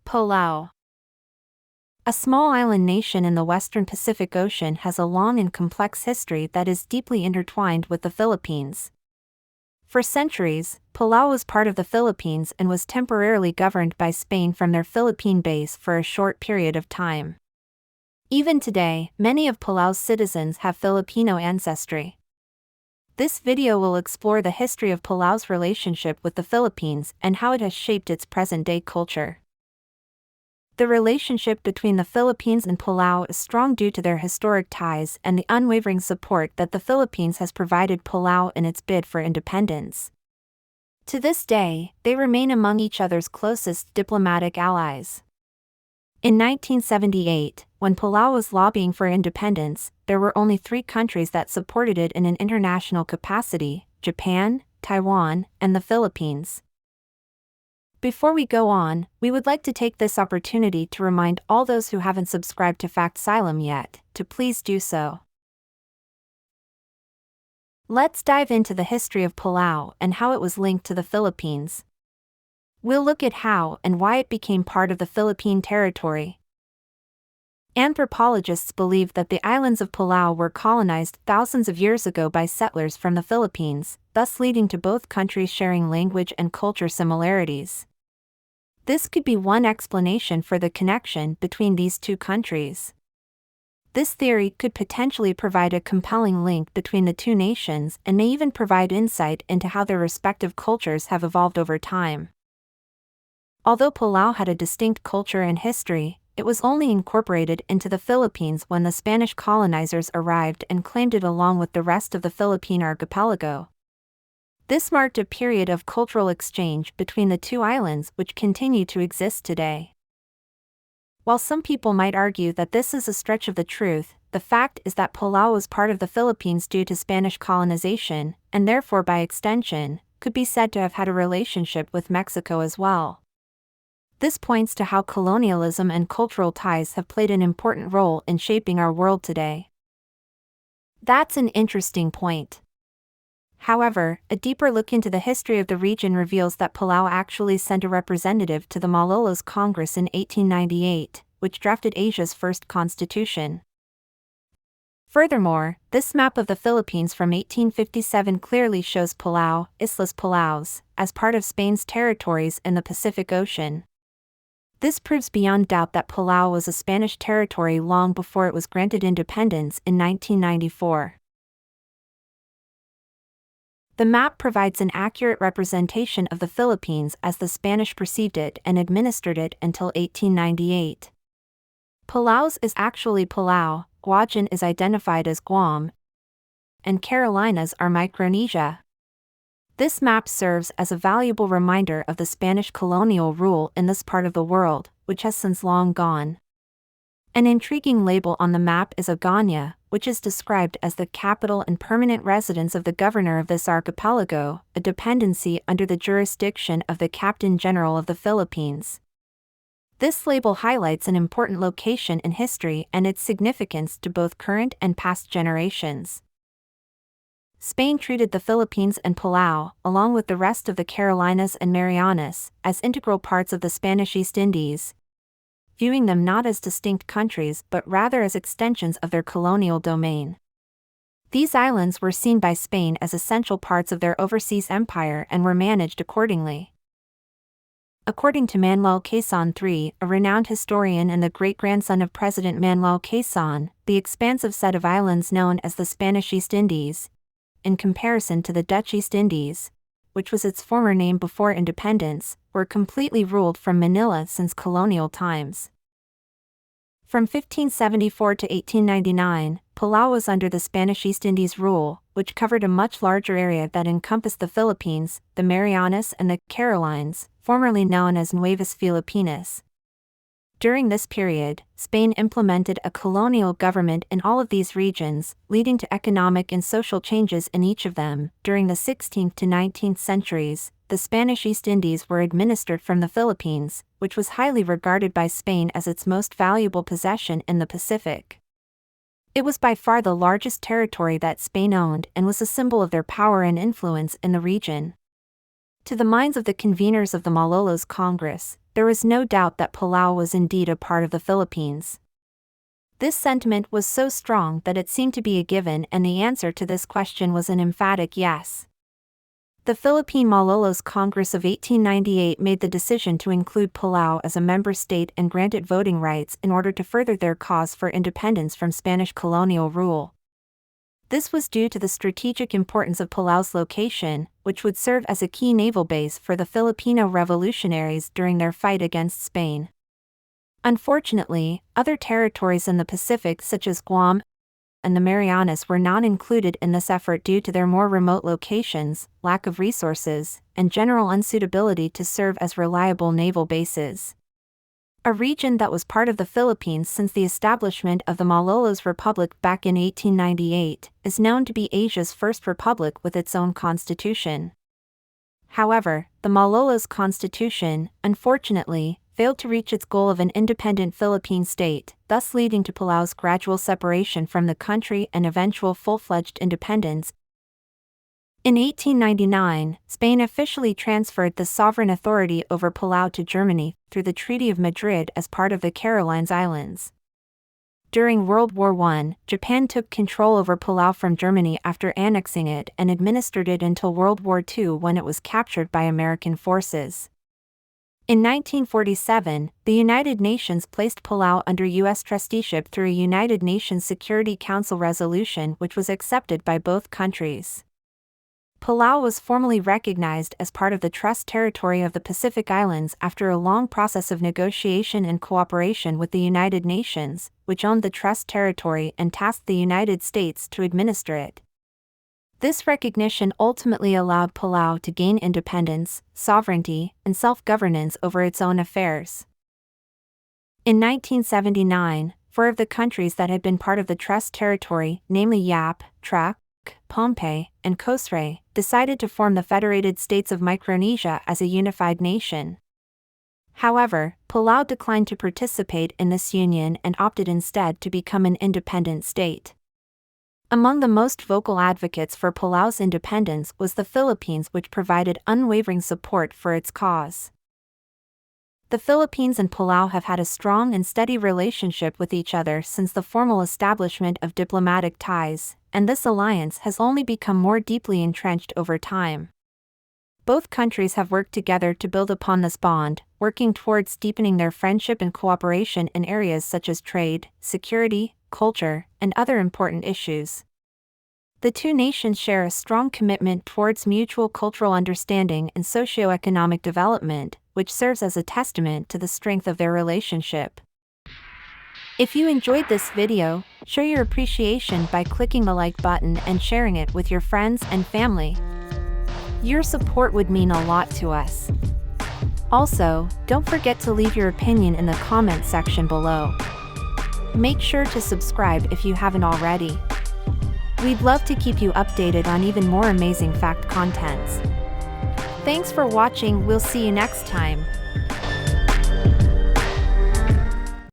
Palau. A small island nation in the western Pacific Ocean has a long and complex history that is deeply intertwined with the Philippines. For centuries, Palau was part of the Philippines and was temporarily governed by Spain from their Philippine base for a short period of time. Even today, many of Palau's citizens have Filipino ancestry. This video will explore the history of Palau's relationship with the Philippines and how it has shaped its present-day culture. The relationship between the Philippines and Palau is strong due to their historic ties and the unwavering support that the Philippines has provided Palau in its bid for independence. To this day, they remain among each other's closest diplomatic allies. In 1978, when Palau was lobbying for independence, there were only 3 countries that supported it in an international capacity: Japan, Taiwan, and the Philippines. Before we go on, we would like to take this opportunity to remind all those who haven't subscribed to Factsylum yet, to please do so. Let's dive into the history of Palau and how it was linked to the Philippines. We'll look at how and why it became part of the Philippine territory. Anthropologists believe that the islands of Palau were colonized thousands of years ago by settlers from the Philippines, thus leading to both countries sharing language and culture similarities. This could be one explanation for the connection between these 2 countries. This theory could potentially provide a compelling link between the 2 nations and may even provide insight into how their respective cultures have evolved over time. Although Palau had a distinct culture and history, it was only incorporated into the Philippines when the Spanish colonizers arrived and claimed it along with the rest of the Philippine archipelago. This marked a period of cultural exchange between the 2 islands which continue to exist today. While some people might argue that this is a stretch of the truth, the fact is that Palau was part of the Philippines due to Spanish colonization, and therefore by extension, could be said to have had a relationship with Mexico as well. This points to how colonialism and cultural ties have played an important role in shaping our world today. That's an interesting point. However, a deeper look into the history of the region reveals that Palau actually sent a representative to the Malolos Congress in 1898, which drafted Asia's first constitution. Furthermore, this map of the Philippines from 1857 clearly shows Palau, Islas Palaus, as part of Spain's territories in the Pacific Ocean. This proves beyond doubt that Palau was a Spanish territory long before it was granted independence in 1994. The map provides an accurate representation of the Philippines as the Spanish perceived it and administered it until 1898. Palaus is actually Palau, Guajan is identified as Guam, and Carolinas are Micronesia. This map serves as a valuable reminder of the Spanish colonial rule in this part of the world, which has since long gone. An intriguing label on the map is Agana, which is described as the capital and permanent residence of the governor of this archipelago, a dependency under the jurisdiction of the Captain General of the Philippines. This label highlights an important location in history and its significance to both current and past generations. Spain treated the Philippines and Palau, along with the rest of the Carolinas and Marianas, as integral parts of the Spanish East Indies, viewing them not as distinct countries but rather as extensions of their colonial domain. These islands were seen by Spain as essential parts of their overseas empire and were managed accordingly. According to Manuel Quezon III, a renowned historian and the great-grandson of President Manuel Quezon, the expansive set of islands known as the Spanish East Indies, in comparison to the Dutch East Indies, which was its former name before independence, were completely ruled from Manila since colonial times. From 1574 to 1899, Palau was under the Spanish East Indies rule, which covered a much larger area that encompassed the Philippines, the Marianas and the Carolines, formerly known as Nuevas Filipinas. During this period, Spain implemented a colonial government in all of these regions, leading to economic and social changes in each of them. During the 16th to 19th centuries, the Spanish East Indies were administered from the Philippines, which was highly regarded by Spain as its most valuable possession in the Pacific. It was by far the largest territory that Spain owned and was a symbol of their power and influence in the region. To the minds of the conveners of the Malolos Congress, there was no doubt that Palau was indeed a part of the Philippines. This sentiment was so strong that it seemed to be a given, and the answer to this question was an emphatic yes. The Philippine Malolos Congress of 1898 made the decision to include Palau as a member state and grant it voting rights in order to further their cause for independence from Spanish colonial rule. This was due to the strategic importance of Palau's location, which would serve as a key naval base for the Filipino revolutionaries during their fight against Spain. Unfortunately, other territories in the Pacific such as Guam and the Marianas were not included in this effort due to their more remote locations, lack of resources, and general unsuitability to serve as reliable naval bases. A region that was part of the Philippines since the establishment of the Malolos Republic back in 1898, is known to be Asia's first republic with its own constitution. However, the Malolos Constitution, unfortunately, failed to reach its goal of an independent Philippine state, thus leading to Palau's gradual separation from the country and eventual full-fledged independence. In 1899, Spain officially transferred the sovereign authority over Palau to Germany through the Treaty of Madrid as part of the Carolines Islands. During World War I, Japan took control over Palau from Germany after annexing it and administered it until World War II, when it was captured by American forces. In 1947, the United Nations placed Palau under U.S. trusteeship through a United Nations Security Council resolution which was accepted by both countries. Palau was formally recognized as part of the Trust Territory of the Pacific Islands after a long process of negotiation and cooperation with the United Nations, which owned the Trust Territory and tasked the United States to administer it. This recognition ultimately allowed Palau to gain independence, sovereignty, and self-governance over its own affairs. In 1979, 4 of the countries that had been part of the Trust Territory, namely Yap, Truk, Pohnpei, and Kosrae, decided to form the Federated States of Micronesia as a unified nation. However, Palau declined to participate in this union and opted instead to become an independent state. Among the most vocal advocates for Palau's independence was the Philippines, which provided unwavering support for its cause. The Philippines and Palau have had a strong and steady relationship with each other since the formal establishment of diplomatic ties, and this alliance has only become more deeply entrenched over time. Both countries have worked together to build upon this bond, working towards deepening their friendship and cooperation in areas such as trade, security, culture, and other important issues. The two nations share a strong commitment towards mutual cultural understanding and socio-economic development, which serves as a testament to the strength of their relationship. If you enjoyed this video, show your appreciation by clicking the like button and sharing it with your friends and family. Your support would mean a lot to us. Also, don't forget to leave your opinion in the comment section below. Make sure to subscribe if you haven't already. We'd love to keep you updated on even more amazing fact contents. Thanks for watching, we'll see you next time.